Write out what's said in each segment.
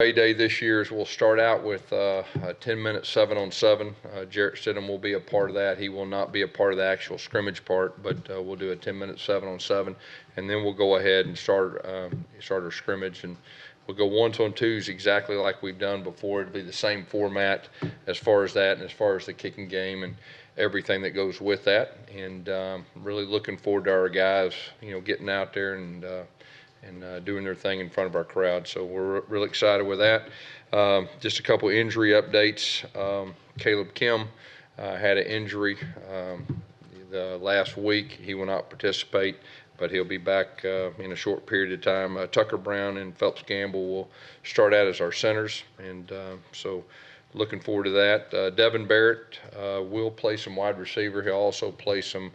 A-Day this year is we'll start out with a 10-minute 7-on-7. Jarrett Stidham will be a part of that. He will not be a part of the actual scrimmage part, but we'll do a 10-minute 7-on-7, and then we'll go ahead and start our scrimmage, and we'll go ones on twos exactly like we've done before. It'll be the same format as far as that, and as far as the kicking game and everything that goes with that. And really looking forward to our guys, getting out there and doing their thing in front of our crowd. So we're really excited with that. Just a couple injury updates. Caleb Kim had an injury the last week. He will not participate, but he'll be back in a short period of time. Tucker Brown and Phelps Gamble will start out as our centers, and so looking forward to that. Devin Barrett will play some wide receiver. He'll also play some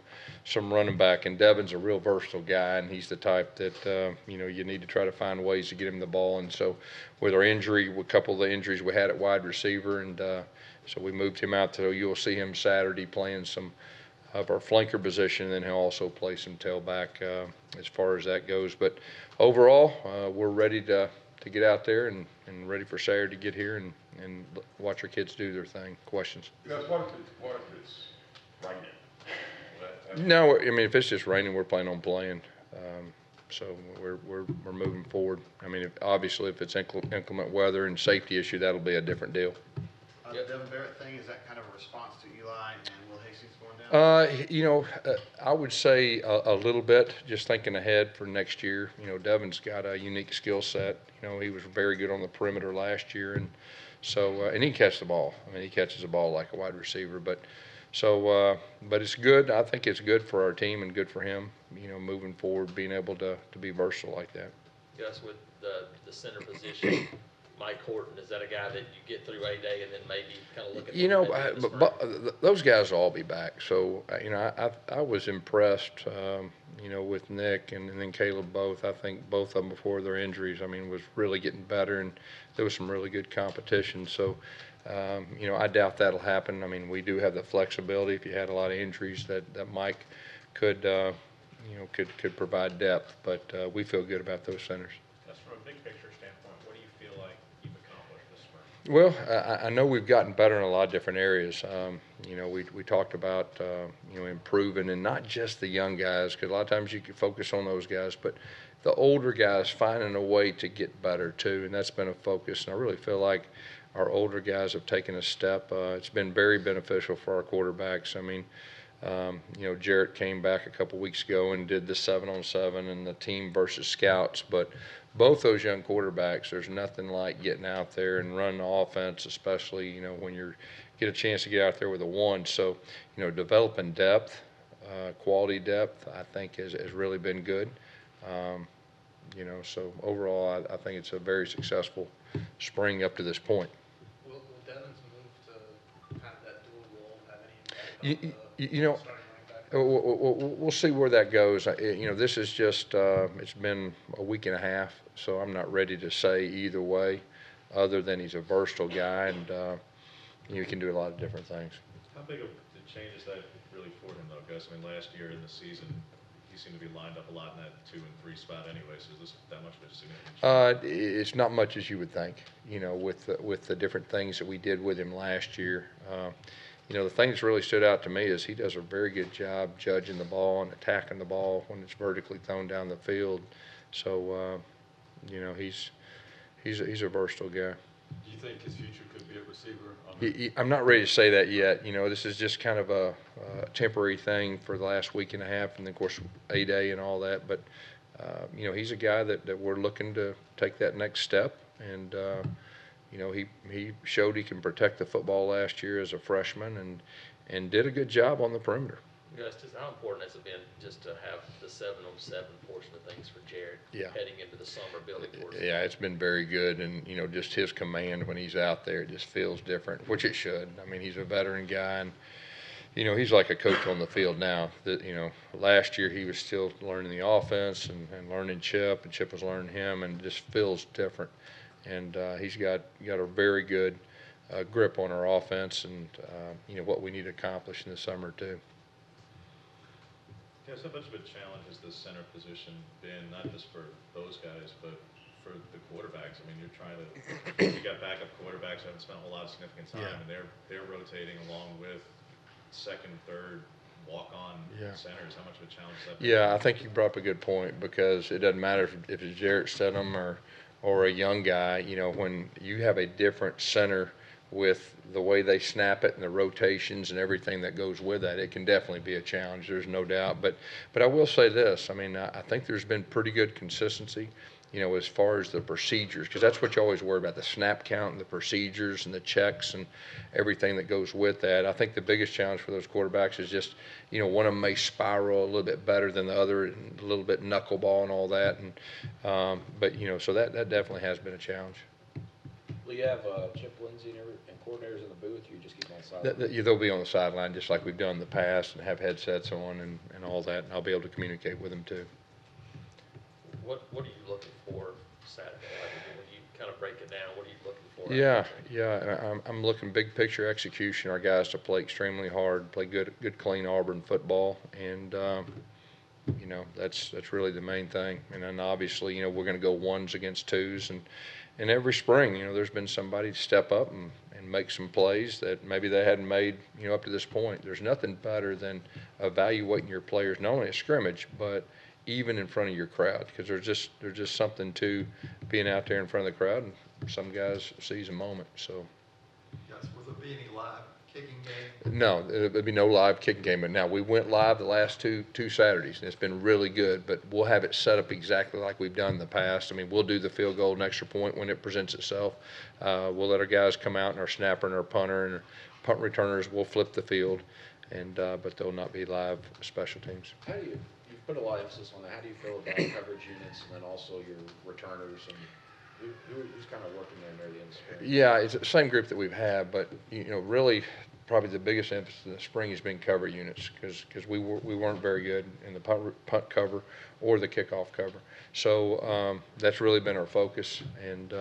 running back, and Devin's a real versatile guy, and he's the type that you need to try to find ways to get him the ball. And so with our injury, a couple of the injuries we had at wide receiver, and so we moved him out, so you'll see him Saturday playing some of our flanker position, and then he'll also play some tailback as far as that goes. But overall, we're ready to get out there and ready for Saturday to get here and watch our kids do their thing. Questions? Because what if it's raining? No, I mean, if it's just raining, we're planning on playing. So we're moving forward. I mean, obviously, if it's inclement weather and safety issue, that'll be a different deal. The Devin Barrett thing, is that kind of a response to Eli and Will Hastings going down? I would say a little bit, just thinking ahead for next year. Devin's got a unique skill set. He was very good on the perimeter last year, and so and he can catch the ball. I mean, he catches the ball like a wide receiver, but it's good. I think it's good for our team and good for him, moving forward, being able to be versatile like that. Gus, with the center position, Mike Horton, is that a guy that you get through A-Day and then maybe kind of look at? But those guys will all be back. So I was impressed, with Nick and then Caleb both. I think both of them before their injuries, was really getting better, and there was some really good competition. So. I doubt that'll happen. I mean, we do have the flexibility if you had a lot of injuries that Mike could provide depth, but we feel good about those centers. That's from a big picture standpoint. What do you feel like you've accomplished this spring? Well, I know we've gotten better in a lot of different areas. We talked about improving, and not just the young guys, because a lot of times you can focus on those guys, but the older guys finding a way to get better too, and that's been a focus. And I really feel like our older guys have taken a step. It's been very beneficial for our quarterbacks. I mean, Jarrett came back a couple weeks ago and did the 7-on-7 and the team versus scouts. But both those young quarterbacks, there's nothing like getting out there and running the offense, especially, when you get a chance to get out there with a one. So, developing depth, quality depth, I think has really been good. So overall, I think it's a very successful spring up to this point. Will Devin's move to kind of that dual role have any impact on the starting running back? We'll see where that goes. This is just it's been a week and a half, so I'm not ready to say either way, other than he's a versatile guy, and he can do a lot of different things. How big of the change is that really for him, though, Gus? I mean, last year in the season, he seemed to be lined up a lot in that 2 and 3 spot anyway. So is this that much of a significant change? It's not much as you would think, with the different things that we did with him last year. The thing that's really stood out to me is he does a very good job judging the ball and attacking the ball when it's vertically thrown down the field. So, he's a versatile guy. Do you think his future could be a receiver? I'm not ready to say that yet. This is just kind of a temporary thing for the last week and a half, and then, of course, A-Day and all that. But, he's a guy that we're looking to take that next step. And, he showed he can protect the football last year as a freshman and did a good job on the perimeter. Gus, how important has it been just to have the 7-on-7 portion of things for Jarrett heading into the summer building towards? Yeah, it's been very good, and just his command when he's out there, it just feels different, which it should. I mean, he's a veteran guy, and he's like a coach on the field now. Last year he was still learning the offense and learning Chip, and Chip was learning him, and it just feels different. And he's got a very good grip on our offense, and what we need to accomplish in the summer too. Guys, how much of a challenge has the center position been, not just for those guys, but for the quarterbacks. I mean, you're trying to, you got backup quarterbacks who haven't spent a whole lot of significant time, Yeah. and they're rotating along with second, third, walk-on centers. How much of a challenge is that? Yeah, I think you brought up a good point, because it doesn't matter if it's Jarrett Stidham or a young guy. You know, when you have a different center with the way they snap it and the rotations and everything that goes with that, it can definitely be a challenge. There's no doubt. But I will say this. I mean, I think there's been pretty good consistency, you know, as far as the procedures, because that's what you always worry about, the snap count and the procedures and the checks and everything that goes with that. I think the biggest challenge for those quarterbacks is just, you know, one of them may spiral a little bit better than the other, and a little bit knuckleball and all that. And but, you know, so that definitely has been a challenge. Will you have Chip Lindsey and coordinators in the booth, or you just keep them on the sideline? They'll be on the sideline just like we've done in the past, and have headsets on and all that, and I'll be able to communicate with them too. What are you looking for Saturday? Like, when you kind of break it down, what are you looking for? Yeah. I'm looking big picture execution. Our guys to play extremely hard, play good clean Auburn football, and you know, that's really the main thing. And then obviously, you know, we're going to go ones against twos, and every spring, you know, there's been somebody to step up and make some plays that maybe they hadn't made, you know, up to this point. There's nothing better than evaluating your players, not only at scrimmage, but even in front of your crowd, because there's just something to being out there in front of the crowd, and some guys seize a moment. So Yes, will there be any live kicking game? no, there'll be no live kicking game. But now we went live the last two Saturdays, and it's been really good. But we'll have it set up exactly like we've done in the past. I mean, we'll do the field goal and extra point when it presents itself. We'll let our guys come out, and our snapper and our punter and our punt returners will flip the field, and but there'll not be live special teams. How do you've put a lot of emphasis on that. How do you feel about coverage units and then also your returners, and who's kind of working there near the end of the spring? Yeah, it's the same group that we've had, but you know, really, probably the biggest emphasis in the spring has been cover units, because we weren't very good in the punt cover or the kickoff cover. So that's really been our focus, and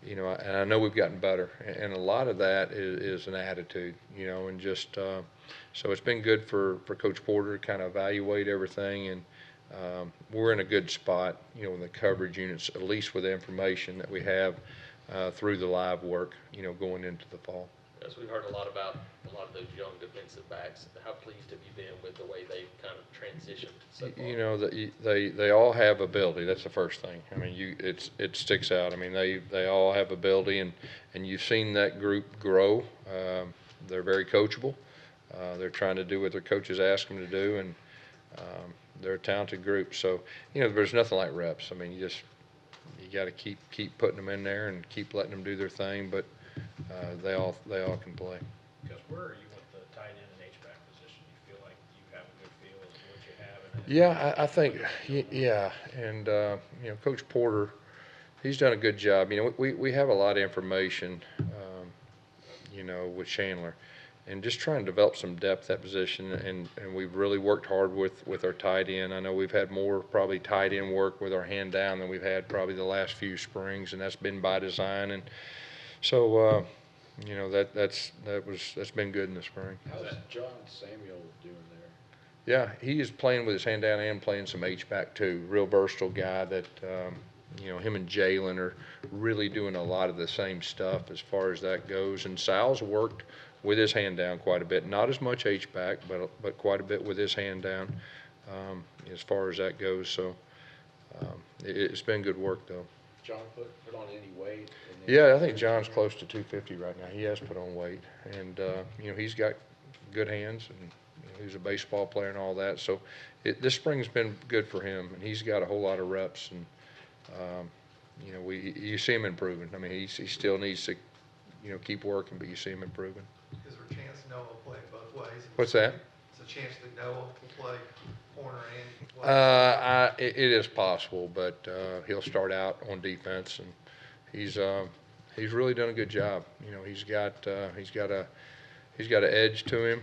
you know, and I know we've gotten better, and a lot of that is an attitude, you know, and just so it's been good for Coach Porter to kind of evaluate everything, and we're in a good spot, you know, in the coverage units, at least with the information that we have through the live work, you know, going into the fall. Yes, we've heard a lot about a lot of those young defensive backs. How pleased have you been with the way they've kind of transitioned so far? You know, they all have ability. That's the first thing. I mean, it sticks out. I mean, they all have ability, and you've seen that group grow. They're very coachable. They're trying to do what their coaches ask them to do, and they're a talented group. So, you know, there's nothing like reps. I mean, you got to keep putting them in there and keep letting them do their thing. But they all can play. Because where are you with the tight end and H-back position? You feel like you have a good feel of what you have? Yeah, I think, yeah. And, you know, Coach Porter, he's done a good job. You know, we have a lot of information, you know, with Chandler, and just trying to develop some depth at position. And we've really worked hard with our tight end. I know we've had more probably tight end work with our hand down than we've had probably the last few springs, and that's been by design. And so, you know, that's been good in the spring. How's John Samuel doing there? Yeah, he is playing with his hand down and playing some H-back too. Real versatile guy that, you know, him and Jalen are really doing a lot of the same stuff as far as that goes. And Sal's worked with his hand down quite a bit. Not as much H-back, but quite a bit with his hand down as far as that goes. So it's been good work though. John put on any weight? Yeah, I think John's close to 250 right now. He has put on weight, and you know, he's got good hands, and you know, he's a baseball player and all that. So this spring's been good for him, and he's got a whole lot of reps, and you know, you see him improving. I mean, he still needs to, you know, keep working, but you see him improving. Is there a chance Noah will play both ways? What's that? Is there a chance that Noah will play corner and It is possible, but he'll start out on defense, and he's really done a good job. You know, he's got an edge to him.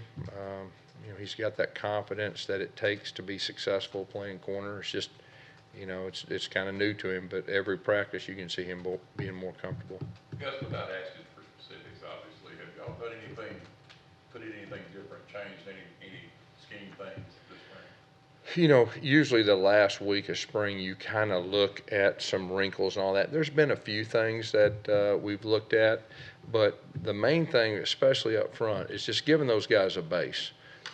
You know, he's got that confidence that it takes to be successful playing corner. It's just, you know, it's kind of new to him, but every practice you can see him being more comfortable. Gus, without asking for specifics, obviously, have y'all put anything different, changed any scheme things this spring? Usually the last week of spring, you kind of look at some wrinkles and all that. There's been a few things that we've looked at, but the main thing, especially up front, is just giving those guys a base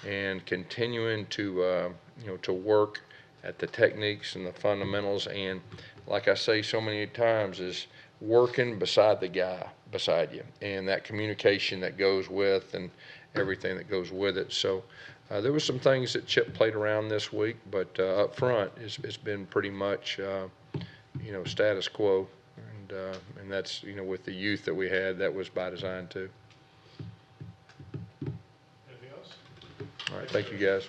and continuing to, to work at the techniques and the fundamentals. And like I say so many times, is working beside the guy beside you and that communication that goes with and everything that goes with it. So there were some things that Chip played around this week, but up front it's been pretty much status quo, and that's with the youth that we had, that was by design too. Anything else? All right, thank you guys.